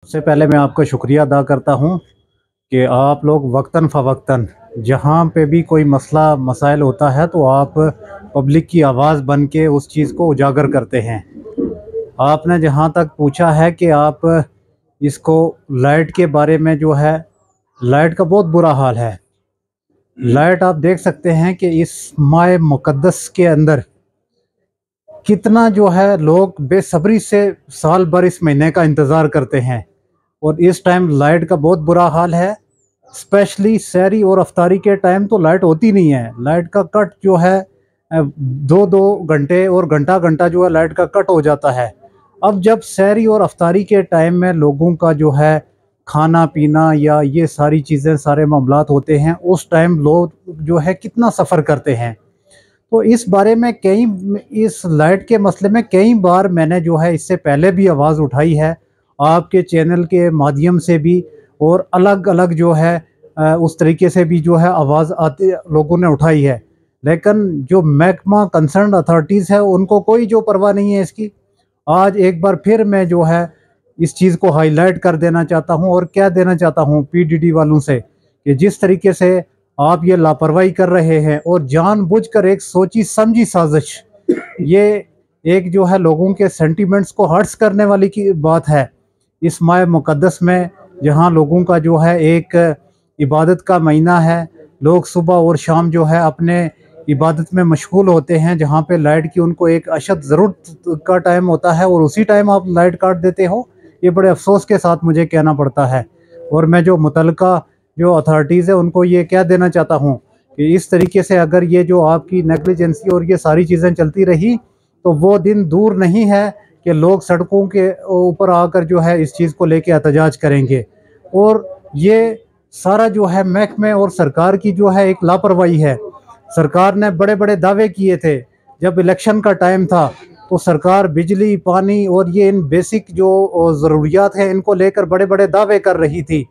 सबसे पहले मैं आपका शुक्रिया अदा करता हूँ कि आप लोग वक्तन फ़वक्तन जहाँ पे भी कोई मसला मसाइल होता है तो आप पब्लिक की आवाज़ बन के उस चीज़ को उजागर करते हैं। आपने जहाँ तक पूछा है कि आप इसको लाइट के बारे में जो है, लाइट का बहुत बुरा हाल है। लाइट आप देख सकते हैं कि इस माह मुक़द्दस के अंदर कितना जो है लोग बेसब्री से साल भर इस महीने का इंतज़ार करते हैं और इस टाइम लाइट का बहुत बुरा हाल है। स्पेशली सहरी और अफ्तारी के टाइम तो लाइट होती नहीं है। लाइट का कट जो है 2-2 घंटे और घंटा-घंटा जो है लाइट का कट हो जाता है। अब जब सहरी और अफ्तारी के टाइम में लोगों का जो है खाना-पीना या ये सारी चीज़ें सारे मामलात होते हैं, उस टाइम लोग जो है कितना सफ़र करते हैं। तो इस बारे में इस लाइट के मसले में कई बार मैंने जो है इससे पहले भी आवाज़ उठाई है, आपके चैनल के माध्यम से भी और अलग-अलग जो है उस तरीके से भी जो है आवाज़ आती लोगों ने उठाई है। लेकिन जो महकमा कंसर्न्ड अथॉरिटीज़ है उनको कोई जो परवाह नहीं है इसकी। आज एक बार फिर मैं जो है इस चीज़ को हाईलाइट कर देना चाहता हूँ और कह देना चाहता हूँ पीडीडी वालों से कि जिस तरीके से आप ये लापरवाही कर रहे हैं और जानबूझकर एक सोची समझी साजिश, ये एक जो है लोगों के सेंटिमेंट्स को हर्ट्स करने वाली की बात है। इस माह मुक़द्दस में जहाँ लोगों का जो है एक इबादत का महीना है, लोग सुबह और शाम जो है अपने इबादत में मशगूल होते हैं, जहाँ पे लाइट की उनको एक अशद ज़रूरत का टाइम होता है और उसी टाइम आप लाइट काट देते हो। ये बड़े अफ़सोस के साथ मुझे कहना पड़ता है और मैं जो मुतल्लिका जो अथॉरिटीज़ है उनको ये कह देना चाहता हूँ कि इस तरीके से अगर ये जो आपकी नेग्लिजेंसी और ये सारी चीज़ें चलती रही तो वो दिन दूर नहीं है कि लोग सड़कों के ऊपर आकर जो है इस चीज़ को लेके एहतजाज करेंगे। और ये सारा जो है महकमे और सरकार की जो है एक लापरवाही है। सरकार ने बड़े-बड़े दावे किए थे, जब इलेक्शन का टाइम था तो सरकार बिजली, पानी और ये इन बेसिक जो ज़रूरियात हैं इनको लेकर बड़े-बड़े दावे कर रही थी।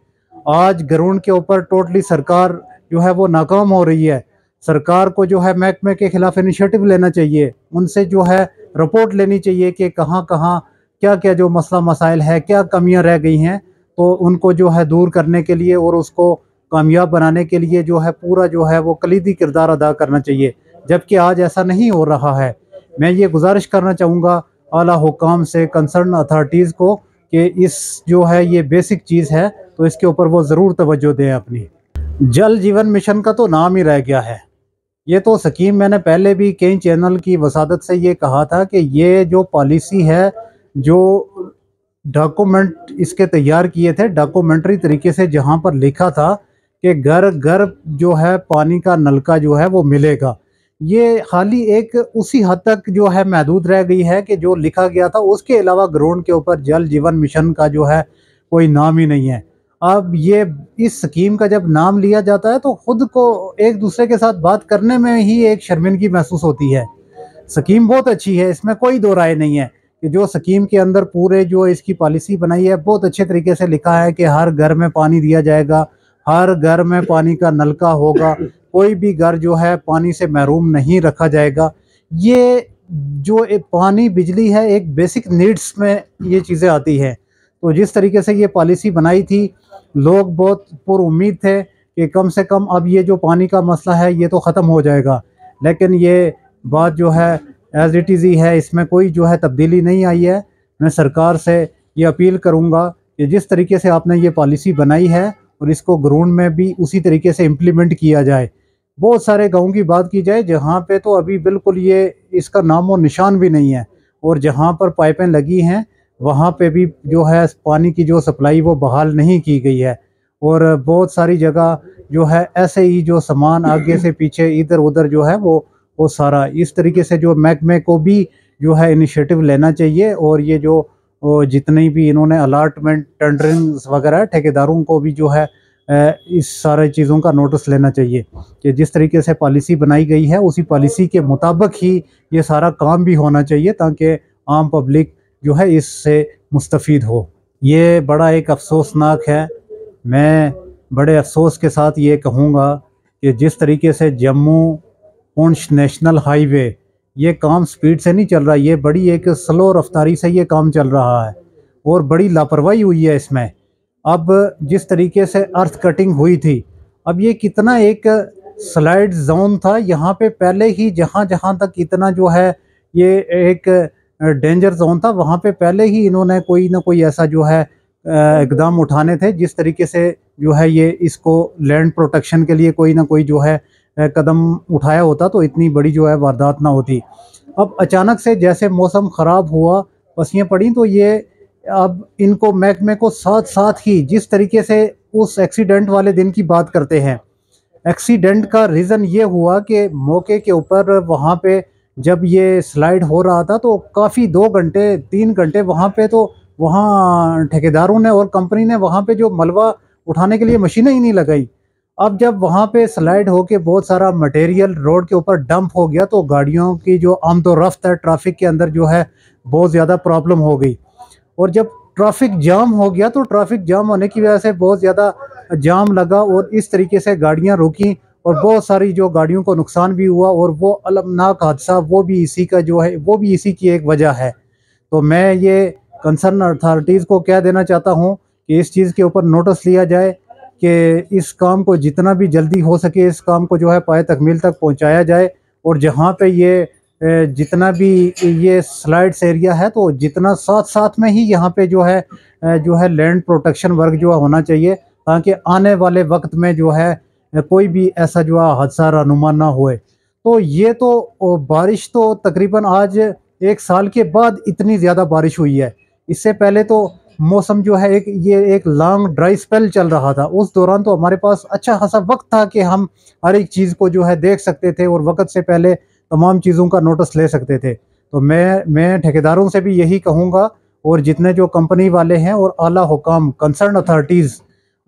आज ग्राउंड के ऊपर टोटली सरकार जो है वो नाकाम हो रही है। सरकार को जो है महकमे के खिलाफ इनिशिएटिव लेना चाहिए, उनसे जो है रिपोर्ट लेनी चाहिए कि कहाँ-कहाँ, क्या-क्या जो मसला मसाइल है, क्या कमियां रह गई हैं, तो उनको जो है दूर करने के लिए और उसको कामयाब बनाने के लिए जो है पूरा जो है वो कलीदी किरदार अदा करना चाहिए। जबकि आज ऐसा नहीं हो रहा है। मैं ये गुजारिश करना चाहूँगा आला हुकाम से, कंसर्न अथॉरिटीज़ को कि इस जो है ये बेसिक चीज़ है तो इसके ऊपर वो ज़रूर तवज्जो दें अपनी। जल जीवन मिशन का तो नाम ही रह गया है। ये तो स्कीम मैंने पहले भी कई चैनल की वसादत से ये कहा था कि ये जो पॉलिसी है, जो डॉक्यूमेंट इसके तैयार किए थे डॉक्यूमेंट्री तरीके से, जहाँ पर लिखा था कि घर-घर जो है पानी का नलका जो है वो मिलेगा। ये खाली एक उसी हद तक जो है महदूद रह गई है कि जो लिखा गया था, उसके अलावा ग्राउंड के ऊपर जल जीवन मिशन का जो है कोई नाम ही नहीं है। अब ये इस स्कीम का जब नाम लिया जाता है तो खुद को एक दूसरे के साथ बात करने में ही एक शर्मिंदगी महसूस होती है। स्कीम बहुत अच्छी है, इसमें कोई दो राय नहीं है कि जो स्कीम के अंदर पूरे जो इसकी पॉलिसी बनाई है बहुत अच्छे तरीके से लिखा है कि हर घर में पानी दिया जाएगा, हर घर में पानी का नलका होगा, कोई भी घर जो है पानी से महरूम नहीं रखा जाएगा। ये जो एक पानी बिजली है एक बेसिक नीड्स में ये चीज़ें आती हैं। तो जिस तरीके से ये पॉलिसी बनाई थी, लोग बहुत पुरुम्मीद थे कि कम से कम अब ये जो पानी का मसला है ये तो ख़त्म हो जाएगा। लेकिन ये बात जो है एज़ इट इज़ ही है, इसमें कोई जो है तब्दीली नहीं आई है। मैं सरकार से ये अपील करूँगा कि जिस तरीके से आपने ये पॉलिसी बनाई है और इसको ग्राउंड में भी उसी तरीके से इम्प्लीमेंट किया जाए। बहुत सारे गाँव की बात की जाए जहाँ पे तो अभी बिल्कुल ये इसका नामो निशान भी नहीं है और जहाँ पर पाइपें लगी हैं वहाँ पे भी जो है पानी की जो सप्लाई वो बहाल नहीं की गई है। और बहुत सारी जगह जो है ऐसे ही जो सामान आगे से पीछे इधर-उधर जो है वो सारा इस तरीके से जो महकमे को भी जो है इनिशिएटिव लेना चाहिए और ये जो जितनी भी इन्होंने अलॉटमेंट टेंडरिंग्स वगैरह ठेकेदारों को भी जो है इस सारी चीज़ों का नोटिस लेना चाहिए कि जिस तरीके से पॉलिसी बनाई गई है उसी पॉलिसी के मुताबिक ही ये सारा काम भी होना चाहिए ताकि आम पब्लिक जो है इससे मुस्तफ़ीद हो। ये बड़ा एक अफ़सोसनाक है। मैं बड़े अफ़सोस के साथ ये कहूँगा कि जिस तरीके से जम्मू पुंछ नेशनल हाईवे ये काम स्पीड से नहीं चल रहा, ये बड़ी एक स्लो रफ्तारी से ये काम चल रहा है और बड़ी लापरवाही हुई है इसमें। अब जिस तरीके से अर्थ कटिंग हुई थी, अब ये कितना एक स्लाइड जोन था, यहाँ पे पहले ही जहाँ जहाँ तक इतना जो है ये एक डेंजर जोन था, वहाँ पे पहले ही इन्होंने कोई ना कोई ऐसा जो है इकदाम उठाने थे, जिस तरीके से जो है ये इसको लैंड प्रोटेक्शन के लिए कोई ना कोई जो है कदम उठाया होता तो इतनी बड़ी जो है वारदात ना होती। अब अचानक से जैसे मौसम ख़राब हुआ, पस्सियाँ पड़ी, तो ये अब इनको महकमे को साथ साथ ही जिस तरीके से उस एक्सीडेंट वाले दिन की बात करते हैं, एक्सीडेंट का रीज़न ये हुआ कि मौके के ऊपर वहाँ पे जब ये स्लाइड हो रहा था तो काफ़ी 2 घंटे 3 घंटे वहाँ पे, तो वहाँ ठेकेदारों ने और कंपनी ने वहाँ पे जो मलबा उठाने के लिए मशीनें ही नहीं लगाई। अब जब वहाँ पे स्लाइड होके बहुत सारा मटेरियल रोड के ऊपर डंप हो गया तो गाड़ियों की जो आमदोरफ्त है ट्रैफिक के अंदर जो है बहुत ज़्यादा प्रॉब्लम हो गई। और जब ट्रैफिक जाम हो गया तो ट्रैफिक जाम होने की वजह से बहुत ज़्यादा जाम लगा और इस तरीके से गाड़ियां रुकी और बहुत सारी जो गाड़ियों को नुकसान भी हुआ, और वो अलमनाक हादसा वो भी इसी का जो है वो भी इसी की एक वजह है। तो मैं ये कंसर्न अथॉरिटीज़ को क्या देना चाहता हूँ कि इस चीज़ के ऊपर नोटिस लिया जाए कि इस काम को जितना भी जल्दी हो सके इस काम को जो है पाए तकमील तक पहुँचाया जाए। और जहाँ पे ये जितना भी ये स्लाइड्स एरिया है तो जितना साथ साथ में ही यहाँ पे जो है लैंड प्रोटेक्शन वर्क जो होना चाहिए, ताकि आने वाले वक्त में जो है कोई भी ऐसा जो है हादसा रहनुमा ना होए। तो ये तो बारिश तो तकरीबन आज 1 साल के बाद इतनी ज़्यादा बारिश हुई है। इससे पहले तो मौसम जो है एक लॉन्ग ड्राई स्पेल चल रहा था, उस दौरान तो हमारे पास अच्छा खासा वक्त था कि हम हर एक चीज़ को जो है देख सकते थे और वक्त से पहले तमाम चीज़ों का नोटिस ले सकते थे। तो मैं ठेकेदारों से भी यही कहूँगा और जितने जो कंपनी वाले हैं और आला हुकाम कंसर्न अथॉरिटीज़,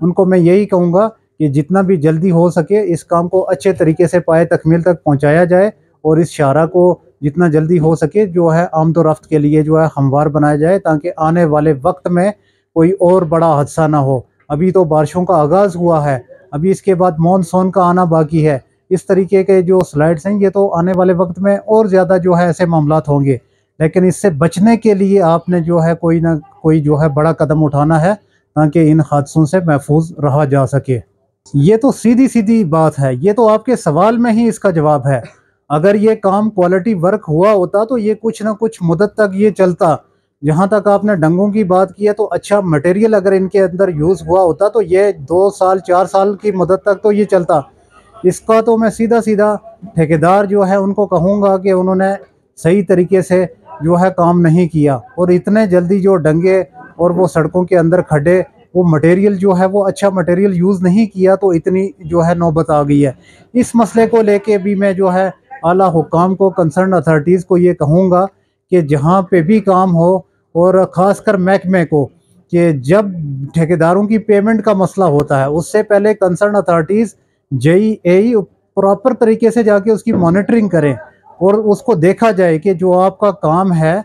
उनको मैं यही कहूँगा कि जितना भी जल्दी हो सके इस काम को अच्छे तरीके से पाए तकमील तक पहुँचाया जाए और इस शाहरा को जितना जल्दी हो सके जो है आमदोरफ्त के लिए जो है हमवार बनाया जाए, ताकि आने वाले वक्त में कोई और बड़ा हादसा ना हो। अभी तो बारिशों का आगाज़ हुआ है, अभी इसके बाद मानसून का आना बाकी है। इस तरीके के जो स्लाइड्स हैं ये तो आने वाले वक्त में और ज़्यादा जो है ऐसे मामलात होंगे, लेकिन इससे बचने के लिए आपने जो है कोई ना कोई जो है बड़ा कदम उठाना है ताकि इन हादसों से महफूज रहा जा सके। ये तो सीधी सीधी बात है, ये तो आपके सवाल में ही इसका जवाब है। अगर ये काम क्वालिटी वर्क हुआ होता तो ये कुछ ना कुछ मुद्दत तक ये चलता। जहाँ तक आपने डंगों की बात की है तो अच्छा मटेरियल अगर इनके अंदर यूज़ हुआ होता तो ये 2 साल 4 साल की मुद्दत तक तो ये चलता। इसका तो मैं सीधा सीधा ठेकेदार जो है उनको कहूँगा कि उन्होंने सही तरीके से जो है काम नहीं किया और इतने जल्दी जो डंगे और वो सड़कों के अंदर खड्डे, वो मटेरियल जो है वो अच्छा मटेरियल यूज़ नहीं किया तो इतनी जो है नौबत आ गई है। इस मसले को लेके भी मैं जो है आला हुकाम को कंसर्न अथॉरिटीज़ को ये कहूँगा कि जहाँ पे भी काम हो और ख़ासकर महकमे को, कि जब ठेकेदारों की पेमेंट का मसला होता है उससे पहले कंसर्न अथॉरिटीज़ JEI प्रॉपर तरीके से जाके उसकी मॉनिटरिंग करें और उसको देखा जाए कि जो आपका काम है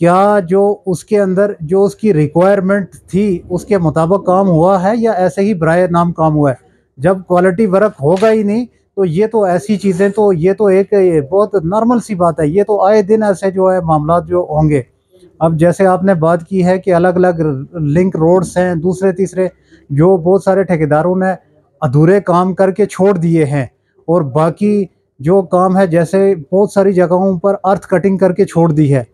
क्या जो उसके अंदर जो उसकी रिक्वायरमेंट थी उसके मुताबिक काम हुआ है या ऐसे ही बराए नाम काम हुआ है। जब क्वालिटी वर्क होगा ही नहीं तो ये तो ऐसी चीज़ें, तो ये तो एक बहुत नॉर्मल सी बात है, ये तो आए दिन ऐसे जो है मामला जो होंगे। अब जैसे आपने बात की है कि अलग अलग लिंक रोड्स हैं दूसरे तीसरे, जो बहुत सारे ठेकेदारों ने अधूरे काम करके छोड़ दिए हैं, और बाकी जो काम है जैसे बहुत सारी जगहों पर अर्थ कटिंग करके छोड़ दी है।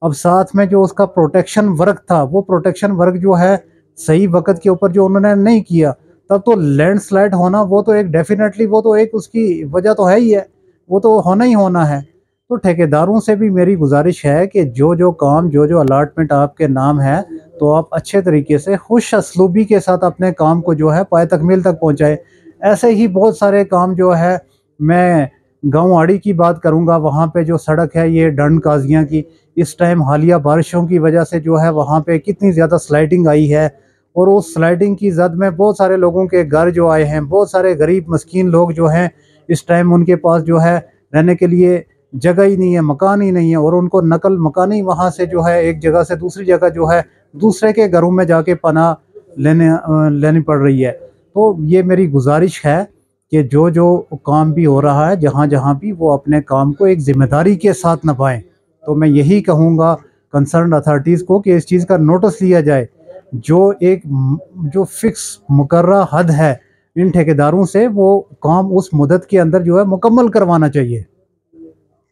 अब साथ में जो उसका प्रोटेक्शन वर्क था वो प्रोटेक्शन वर्क जो है सही वक्त के ऊपर जो उन्होंने नहीं किया, तब तो लैंडस्लाइड होना वो तो एक डेफिनेटली वो तो एक उसकी वजह तो है ही है, वो तो होना ही होना है। तो ठेकेदारों से भी मेरी गुजारिश है कि जो जो काम जो जो अलाटमेंट आपके नाम है तो आप अच्छे तरीके से खुश असलूबी के साथ अपने काम को जो है पाए तकमील तक पहुँचाए। ऐसे ही बहुत सारे काम जो है, मैं गाँव आड़ी की बात करूँगा, वहाँ पे जो सड़क है ये डंड काजियाँ की, इस टाइम हालिया बारिशों की वजह से जो है वहाँ पे कितनी ज़्यादा स्लाइडिंग आई है, और उस स्लाइडिंग की जद में बहुत सारे लोगों के घर जो आए हैं, बहुत सारे गरीब मस्कीन लोग जो हैं इस टाइम उनके पास जो है रहने के लिए जगह ही नहीं है, मकान ही नहीं है, और उनको नकल मकानी वहाँ से जो है एक जगह से दूसरी जगह जो है दूसरे के घरों में जाके पनाह लेनी पड़ रही है। तो ये मेरी गुजारिश है कि जो जो काम भी हो रहा है जहाँ जहाँ भी वो अपने काम को एक ज़िम्मेदारी के साथ निभाएं। तो मैं यही कहूँगा कंसर्न अथॉरिटीज़ को कि इस चीज़ का नोटिस लिया जाए। जो फिक्स मुकर्रर हद है इन ठेकेदारों से, वो काम उस मुद्दत के अंदर जो है मुकम्मल करवाना चाहिए।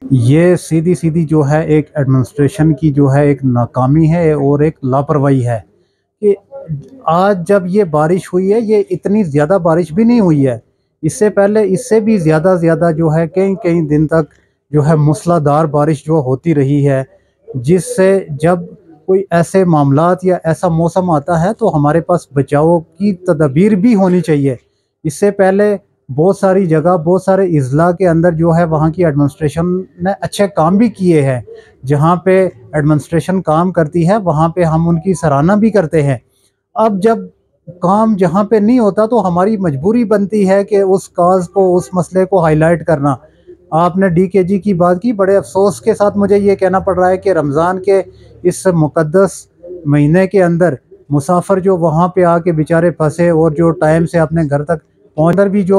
ये सीधी सीधी जो है एक एडमिनिस्ट्रेशन की जो है एक नाकामी है और एक लापरवाही है कि आज जब ये बारिश हुई है, ये इतनी ज़्यादा बारिश भी नहीं हुई है। इससे पहले इससे भी ज़्यादा जो है कई कई दिन तक जो है मूसलाधार बारिश जो होती रही है, जिससे जब कोई ऐसे मामलात या ऐसा मौसम आता है तो हमारे पास बचाव की तदबीर भी होनी चाहिए। इससे पहले बहुत सारी जगह, बहुत सारे अज़ला के अंदर जो है वहाँ की एडमिनिस्ट्रेशन ने अच्छे काम भी किए हैं। जहाँ पे एडमिनिस्ट्रेशन काम करती है वहाँ पे हम उनकी सराहना भी करते हैं। अब जब काम जहाँ पे नहीं होता तो हमारी मजबूरी बनती है कि उस काज को, उस मसले को हाईलाइट करना। आपने डीकेजी की बात की, बड़े अफसोस के साथ मुझे ये कहना पड़ रहा है कि रमज़ान के इस मुक़द्दस महीने के अंदर मुसाफिर जो वहाँ पे आके बेचारे फंसे और जो टाइम से अपने घर तक पहुँचकर भी जो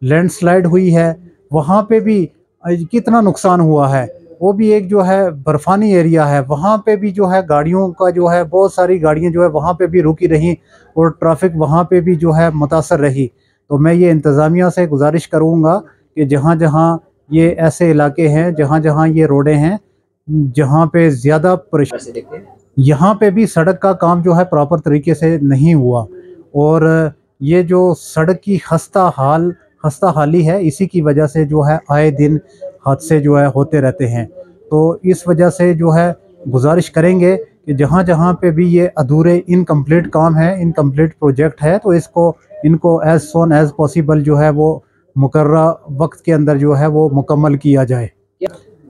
लैंडस्लाइड हुई है, वहाँ पे भी कितना नुकसान हुआ है। वो भी एक जो है बर्फ़ानी एरिया है, वहाँ पे भी जो है गाड़ियों का जो है, बहुत सारी गाड़ियाँ जो है वहाँ पे भी रुकी रहीं और ट्रैफिक वहाँ पे भी जो है मुतासर रही। तो मैं ये इंतज़ामिया से गुजारिश करूँगा कि जहाँ जहाँ ये ऐसे इलाके हैं, जहाँ जहाँ ये रोडें हैं, जहाँ पे ज़्यादा यहाँ पे भी सड़क का काम जो है प्रॉपर तरीके से नहीं हुआ और ये जो सड़क की खस्ता हाली है, इसी की वजह से जो है आए दिन हादसे जो है होते रहते हैं। तो इस वजह से जो है गुजारिश करेंगे कि जहाँ जहाँ पे भी ये अधूरे इनकम्प्लीट काम है, इनकम्प्लीट प्रोजेक्ट है, तो इनको एज़ सोन एज़ पॉसिबल जो है वो मुकर्रर वक्त के अंदर जो है वो मुकम्मल किया जाए।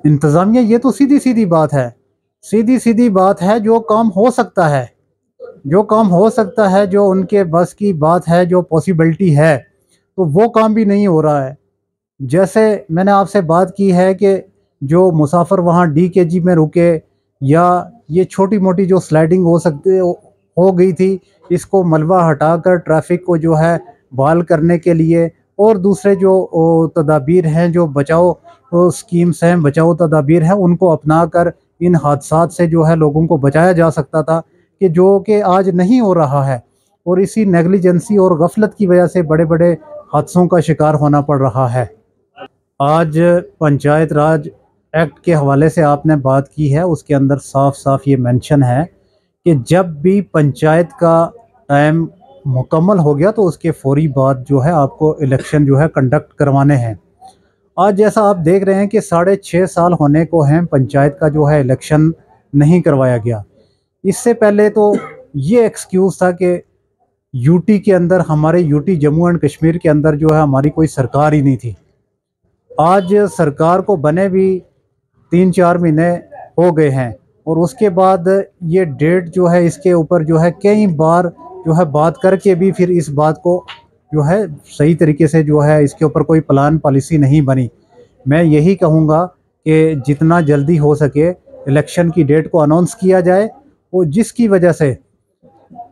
इंतज़ामिया, ये तो सीधी सीधी बात है, सीधी सीधी बात है। जो काम हो सकता है, जो काम हो सकता है, जो उनके बस की बात है, जो पॉसिबिलिटी है, तो वो काम भी नहीं हो रहा है। जैसे मैंने आपसे बात की है कि जो मुसाफिर वहाँ डीकेजी में रुके, या ये छोटी मोटी जो स्लाइडिंग हो गई थी, इसको मलबा हटाकर ट्रैफिक को जो है बहाल करने के लिए और दूसरे जो तदाबीर हैं, जो बचाव स्कीम्स हैं, बचाव तदाबीर हैं, उनको अपना कर इन हादसात से जो है लोगों को बचाया जा सकता था, कि जो कि आज नहीं हो रहा है। और इसी नेग्लिजेंसी और गफलत की वजह से बड़े बड़े हादसों का शिकार होना पड़ रहा है। आज पंचायत राज एक्ट के हवाले से आपने बात की है, उसके अंदर साफ साफ ये मेंशन है कि जब भी पंचायत का टाइम मुकम्मल हो गया तो उसके फौरी बाद जो है आपको इलेक्शन जो है कंडक्ट करवाने हैं। आज जैसा आप देख रहे हैं कि 6.5 साल होने को हैं, पंचायत का जो है इलेक्शन नहीं करवाया गया। इससे पहले तो ये एक्सक्यूज़ था कि यूटी के अंदर, हमारे यूटी जम्मू एंड कश्मीर के अंदर जो है हमारी कोई सरकार ही नहीं थी। आज सरकार को बने भी 3-4 महीने हो गए हैं और उसके बाद ये डेट जो है, इसके ऊपर जो है कई बार जो है बात करके भी फिर इस बात को जो है सही तरीके से जो है इसके ऊपर कोई प्लान पॉलिसी नहीं बनी। मैं यही कहूँगा कि जितना जल्दी हो सके इलेक्शन की डेट को अनाउंस किया जाए, और जिसकी वजह से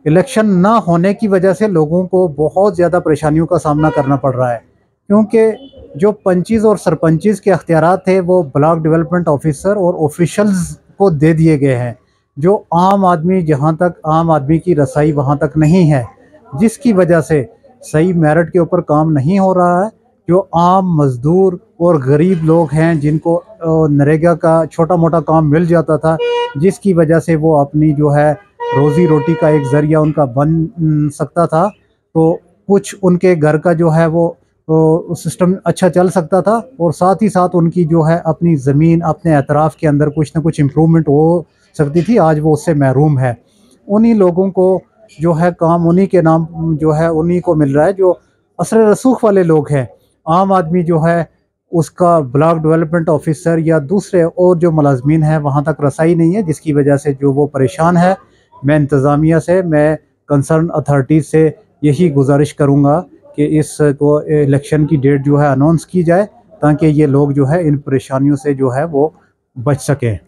इलेक्शन ना होने की वजह से लोगों को बहुत ज़्यादा परेशानियों का सामना करना पड़ रहा है, क्योंकि जो पंचीज़ और सरपंचीज़ के अख्तियारात थे वो ब्लॉक डेवलपमेंट ऑफिसर और ऑफिशल्स को दे दिए गए हैं, जो आम आदमी, जहां तक आम आदमी की रसाई वहां तक नहीं है, जिसकी वजह से सही मेरिट के ऊपर काम नहीं हो रहा है। जो आम मज़दूर और गरीब लोग हैं, जिनको नरेगा का छोटा मोटा काम मिल जाता था, जिसकी वजह से वो अपनी जो है रोज़ी रोटी का एक ज़रिया उनका बन सकता था, तो कुछ उनके घर का जो है वो सिस्टम अच्छा चल सकता था, और साथ ही साथ उनकी जो है अपनी ज़मीन, अपने एतराफ़ के अंदर कुछ ना कुछ इम्प्रूवमेंट हो सकती थी। आज वो उससे महरूम है। उन्हीं लोगों को जो है काम उन्हीं के नाम जो है उन्हीं को मिल रहा है, जो असर रसूख वाले लोग हैं। आम आदमी जो है उसका ब्लॉक डेवलपमेंट ऑफिसर या दूसरे और जो मुलाजमीन हैं वहाँ तक रसाई नहीं है, जिसकी वजह से जो वो परेशान है। मैं इंतज़ामिया से, मैं कंसर्न अथॉरिटीज़ से यही गुजारिश करूँगा कि इस को इलेक्शन की डेट जो है अनाउंस की जाए, ताकि ये लोग जो है इन परेशानियों से जो है वो बच सकें।